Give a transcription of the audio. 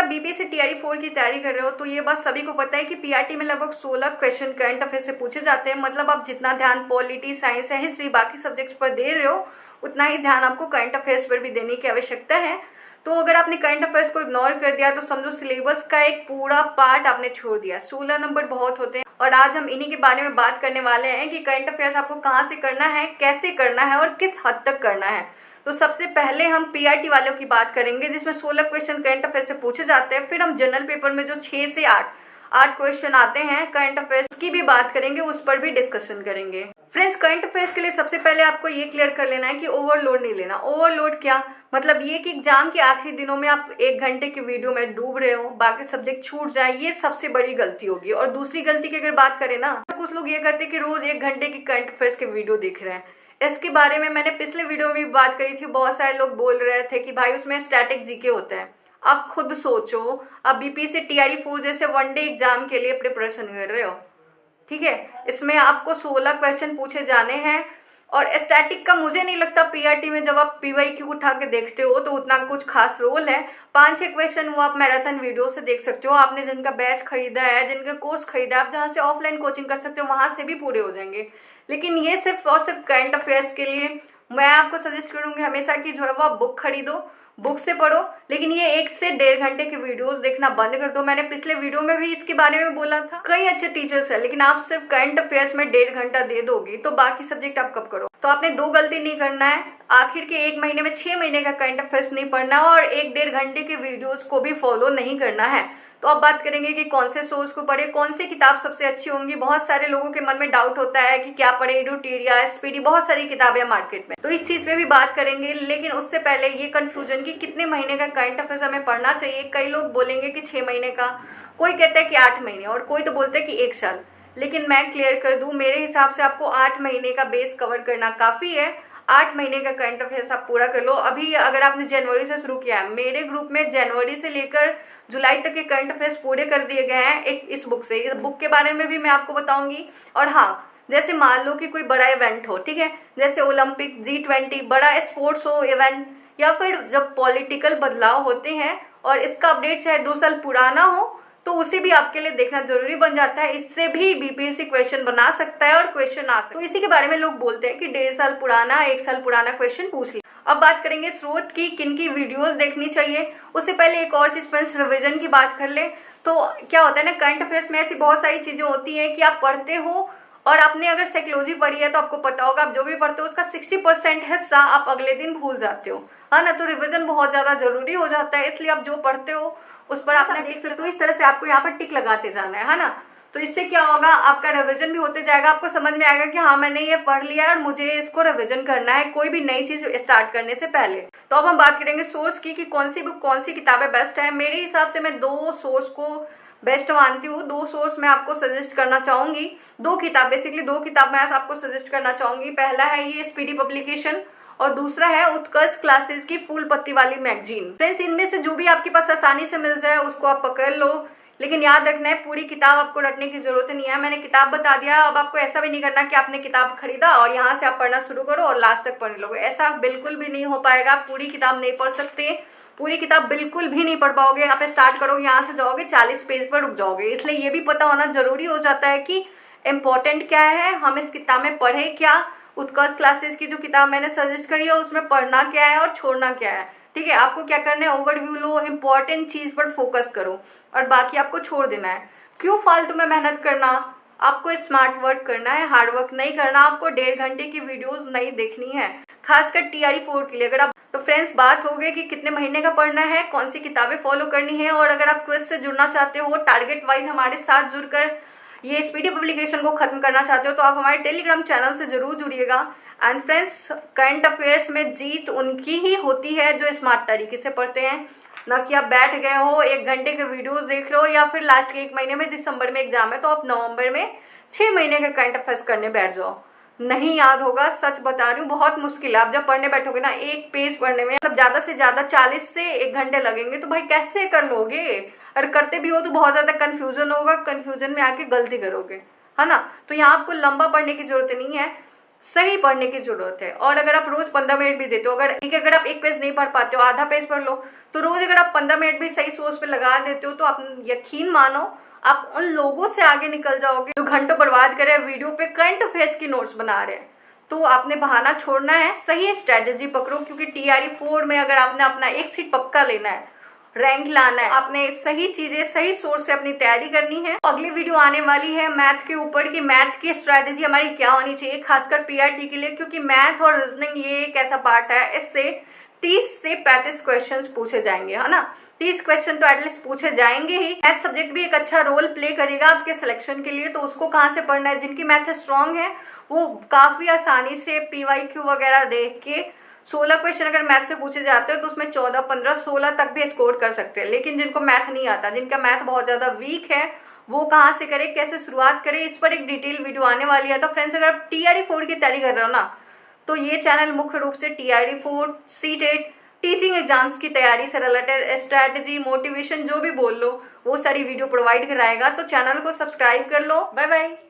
BPSC TRE 4 की तैयारी कर रहे हो तो ये बात सभी को पता है कि पीआरटी में लगभग 16 क्वेश्चन करंट अफेयर से पूछे जाते हैं। मतलब आप जितना ध्यान पॉलिटी, साइंस या हिस्ट्री बाकी सब्जेक्ट्स पर दे रहे हो उतना ही ध्यान आपको करंट अफेयर्स पर भी देने की आवश्यकता है। तो अगर आपने करंट अफेयर्स को इग्नोर कर दिया तो समझो सिलेबस का एक पूरा पार्ट आपने छोड़ दिया। 16 नंबर बहुत होते हैं और आज हम इन्हीं के बारे में बात करने वाले हैं कि करंट अफेयर्स आपको कहाँ से करना है, कैसे करना है और किस हद तक करना है। तो सबसे पहले हम पीआरटी वालों की बात करेंगे जिसमें 16 क्वेश्चन करंट अफेयर से पूछे जाते हैं। फिर हम जनरल पेपर में जो 6 से 8 क्वेश्चन आते हैं करंट अफेयर्स की भी बात करेंगे, उस पर भी डिस्कशन करेंगे। फ्रेंड्स, करंट अफेयर्स के लिए सबसे पहले आपको ये क्लियर कर लेना है कि ओवरलोड नहीं लेना। ओवरलोड क्या मतलब, ये कि एग्जाम के आखिरी दिनों में आप 1 घंटे की वीडियो में डूब रहे हो, बाकी सब्जेक्ट छूट जाए, ये सबसे बड़ी गलती होगी। और दूसरी गलती की अगर बात करें ना, तो कुछ लोग ये करते हैं कि रोज 1 घंटे की करंट अफेयर्स के वीडियो देख रहे हैं। इसके बारे में मैंने पिछले वीडियो में भी बात करी थी। बहुत सारे लोग बोल रहे थे कि भाई उसमें स्टैटिक जीके होता है। आप खुद सोचो, आप बीपीएससी टीआरई 4 जैसे वनडे एग्जाम के लिए प्रिपरेशन कर रहे हो, ठीक है, इसमें आपको 16 क्वेश्चन पूछे जाने हैं। और स्टैटिक का मुझे नहीं लगता पीआरटी में जब आप पीवाईक्यू उठा के देखते हो तो उतना कुछ खास रोल है। 5-6 क्वेश्चन वो आप मैराथन वीडियो से देख सकते हो। आपने जिनका बैच खरीदा है, जिनका कोर्स खरीदा है, आप जहाँ से ऑफलाइन कोचिंग कर सकते हो वहां से भी पूरे हो जाएंगे। लेकिन ये सिर्फ और सिर्फ करंट अफेयर्स के लिए मैं आपको सजेस्ट करूंगी हमेशा कि जो है वो आप बुक खरीदो, बुक से पढ़ो। लेकिन ये 1 से 1.5 घंटे के वीडियोस देखना बंद कर दो। मैंने पिछले वीडियो में भी इसके बारे में बोला था। कई अच्छे टीचर्स हैं, लेकिन आप सिर्फ करंट अफेयर्स में 1.5 घंटा दे दोगी तो बाकी सब्जेक्ट आप कब करो। तो आपने 2 गलती नहीं करना है। आखिर के 1 महीने में 6 महीने का करंट अफेयर्स नहीं पढ़ना और 1-1.5 घंटे के वीडियोज को भी फॉलो नहीं करना है। तो अब बात करेंगे कि कौन से सोर्स को पढ़े, कौन सी किताब सबसे अच्छी होंगी। बहुत सारे लोगों के मन में डाउट होता है कि क्या पढ़े, एडुटेरिया, एसपीडी, बहुत सारी किताबें हैं मार्केट में, तो इस चीज पे भी बात करेंगे। लेकिन उससे पहले ये कंफ्यूजन कि कितने महीने का करंट अफेयर्स हमें पढ़ना चाहिए। कई लोग बोलेंगे कि 6 महीने का, कोई कहता है कि 8 महीने और कोई तो बोलते हैं कि 1 साल। लेकिन मैं क्लियर कर दूं, मेरे हिसाब से आपको 8 महीने का बेस कवर करना काफी है। 8 महीने का करंट अफेयर्स आप पूरा कर लो। अभी अगर आपने जनवरी से शुरू किया है, मेरे ग्रुप में जनवरी से लेकर जुलाई तक के करंट अफेयर्स पूरे कर दिए गए हैं इस बुक से। इस बुक के बारे में भी मैं आपको बताऊंगी। और हाँ, जैसे मान लो कि कोई बड़ा इवेंट हो, ठीक है, जैसे ओलंपिक, G20, बड़ा स्पोर्ट्स हो इवेंट, या फिर जब पॉलिटिकल बदलाव होते हैं और इसका अपडेट चाहे 2 साल पुराना हो तो उसे भी आपके लिए देखना जरूरी बन जाता है। इससे भी बीपीएससी क्वेश्चन बना सकता है और क्वेश्चन आ सकता है। तो इसी के बारे में लोग बोलते हैं कि 1.5 साल पुराना, 1 साल पुराना क्वेश्चन पूछ ली। अब बात करेंगे स्रोत की, किन की वीडियोस देखनी चाहिए। उससे पहले एक और चीज फ्रेंड्स, रिविजन की बात कर ले। तो क्या होता है ना, करंट अफेयर्स में ऐसी बहुत सारी चीजें होती हैं कि आप पढ़ते हो और आपने अगर साइकोलॉजी पढ़ी है तो आपको पता होगा आप जो भी पढ़ते हो उसका 60% हिस्सा आप अगले दिन भूल जाते हो, है ना। तो रिविजन बहुत ज्यादा जरूरी हो जाता है, इसलिए आप जो पढ़ते हो उस पर आपने देख सकते हो। इस तरह से आपको यहाँ पर टिक लगाते जाना है ना। तो इससे क्या होगा, आपका रिवीजन भी होते जाएगा, आपको समझ में आएगा कि हाँ मैंने ये पढ़ लिया है और मुझे इसको रिवीजन करना है कोई भी नई चीज स्टार्ट करने से पहले। तो अब हम बात करेंगे सोर्स की कि कौन सी बुक, कौन सी किताबें बेस्ट है। मेरे हिसाब से मैं 2 सोर्स को बेस्ट मानती हूँ। 2 सोर्स मैं आपको सजेस्ट करना चाहूंगी। 2 किताब, बेसिकली 2 किताब मैं आपको सजेस्ट करना चाहूंगी। पहला है ये स्पीडी पब्लिकेशन और दूसरा है उत्कर्ष क्लासेस की फूल पत्ती वाली मैगजीन। फ्रेंड्स, इनमें से जो भी आपके पास आसानी से मिल जाए उसको आप पकड़ लो। लेकिन याद रखना है, पूरी किताब आपको रटने की जरूरत नहीं है। मैंने किताब बता दिया, अब आपको ऐसा भी नहीं करना कि आपने किताब खरीदा और यहाँ से आप पढ़ना शुरू करो और लास्ट तक पढ़ लोगे। ऐसा बिल्कुल भी नहीं हो पाएगा। आप पूरी किताब नहीं पढ़ सकते, पूरी किताब बिल्कुल भी नहीं पढ़ पाओगे। आप स्टार्ट करोगे, यहाँ से जाओगे 40 पेज पर रुक जाओगे। इसलिए ये भी पता होना जरूरी हो जाता है कि इम्पोर्टेंट क्या है, हम इस किताब में पढ़े क्या। उत्कर्ष क्लासेस की जो किताब मैंने सजेस्ट करी है उसमें पढ़ना क्या है और छोड़ना क्या है, ठीक है। आपको क्या करना है, ओवरव्यू लो, इंपॉर्टेंट चीज पर फोकस करो और बाकी आपको छोड़ देना है। क्यों फालतू में मेहनत करना, आपको स्मार्ट वर्क करना है, हार्ड वर्क नहीं करना। आपको 1.5 घंटे की वीडियोस नहीं देखनी है, खासकर टीआरई 4 के लिए। अगर आप, तो फ्रेंड्स बात हो गई कि कितने महीने का पढ़ना है, कौन सी किताबें फॉलो करनी है। और अगर आप क्विज से जुड़ना चाहते हो, टारगेट वाइज हमारे साथ जुड़कर ये स्पीडी पब्लिकेशन को खत्म करना चाहते हो, तो आप हमारे टेलीग्राम चैनल से जरूर जुड़िएगा। एंड फ्रेंड्स, करंट अफेयर्स में जीत उनकी ही होती है जो स्मार्ट तरीके से पढ़ते हैं, ना कि आप बैठ गए हो 1 घंटे के वीडियोस देख रहे हो, या फिर लास्ट के 1 महीने में, दिसंबर में एग्जाम है तो आप नवंबर में 6 महीने के करंट अफेयर्स करने बैठ जाओ। नहीं याद होगा, सच बता रही हूँ, बहुत मुश्किल है। आप जब पढ़ने बैठोगे ना, 1 पेज पढ़ने में मतलब ज्यादा से ज्यादा 40 से 1 घंटे लगेंगे। तो भाई कैसे कर लोगे, और करते भी हो तो बहुत ज्यादा कंफ्यूजन होगा, कंफ्यूजन में आके गलती करोगे, है ना। तो यहाँ आपको लंबा पढ़ने की जरूरत नहीं है। सही पढ़ने की जरूरत है। और अगर आप रोज 15 मिनट भी देते हो, अगर आप एक पेज नहीं पढ़ पाते हो, आधा पेज पढ़ लो, तो रोज अगर आप 15 मिनट भी सही सोर्स पे लगा देते हो तो आप यकीन मानो आप उन लोगों से आगे निकल जाओगे जो घंटों बर्बाद करे वीडियो पे करंट अफेयर्स की नोट्स बना रहे हैं। तो आपने बहाना छोड़ना है, सही स्ट्रेटेजी पकड़ो, क्योंकि TRE 4 में अगर आपने अपना एक सीट पक्का लेना है, रैंक लाना है, आपने सही चीजें सही सोर्स से अपनी तैयारी करनी है। तो अगली वीडियो आने वाली है मैथ के ऊपर कि मैथ की स्ट्रेटेजी हमारी क्या होनी चाहिए, खासकर PRT के लिए, क्योंकि मैथ और रीजनिंग ये एक ऐसा पार्ट है, इससे 30 से 35 क्वेश्चंस पूछे जाएंगे, है ना। 30 क्वेश्चन तो एटलीस्ट पूछे जाएंगे ही। मैथ सब्जेक्ट भी एक अच्छा रोल प्ले करेगा आपके सिलेक्शन के लिए। तो उसको कहाँ से पढ़ना है, जिनकी मैथ स्ट्रांग है वो काफी आसानी से PYQ वगैरह देख के 16 क्वेश्चन अगर मैथ से पूछे जाते हो तो उसमें 14, 15, 16 तक भी स्कोर कर सकते हैं। लेकिन जिनको मैथ नहीं आता, जिनका मैथ बहुत ज्यादा वीक है, वो कहाँ से करे, कैसे शुरुआत करे, इस पर एक डिटेल वीडियो आने वाली है। तो फ्रेंड्स, अगर आप TRE 4 की तैयारी कर रहे हो ना, तो ये चैनल मुख्य रूप से TRE 4, CTET, टीचिंग एग्जाम्स की तैयारी से रिलेटेड स्ट्रैटेजी, मोटिवेशन, जो भी बोल लो, वो सारी वीडियो प्रोवाइड कराएगा। तो चैनल को सब्सक्राइब कर लो। Bye bye.